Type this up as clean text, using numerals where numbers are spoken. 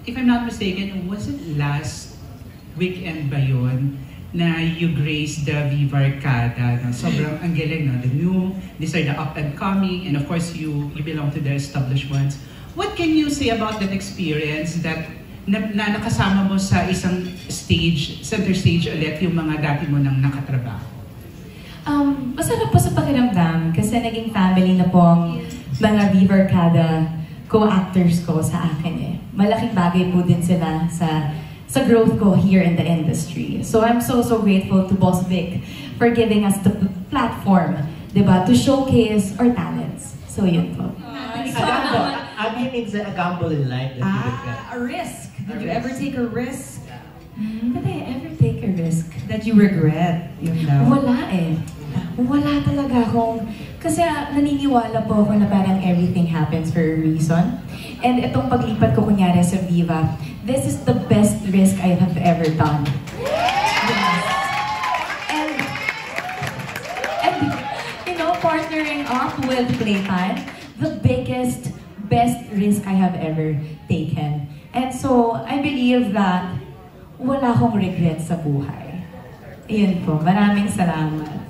if I'm not mistaken, was it last weekend ba yun na you graced the Viva Arcada? No? Sobrang ang galing, no? The new, these are the up and coming, and of course you belong to the established ones. What can you say about that experience that na nakasama mo sa isang stage, center stage ulit yung mga dati mo nang nakatrabaho? Masarap po sa pakiramdam kasi naging family na po ang mga Viva Arcada co-actors ko sa akin eh. Malaking bagay po din sila sa growth ko here in the industry. So I'm so grateful to Boss Vic for giving us the platform, diba, to showcase our talents. So yun po. I mean, it's a gamble in life. A risk. Did you ever take a risk? Did I ever take a risk? That you regret? Yun daw. Wala eh. Wala talaga akong... Kasi naniniwala po ako na parang everything happens for a reason. And itong paglipat ko kunyari sa Viva, this is the best risk I have ever done. And you know, partnering up with Playtime, the biggest, best risk I have ever taken. And so, I believe that wala akong regret sa buhay. Ayun po, maraming salamat.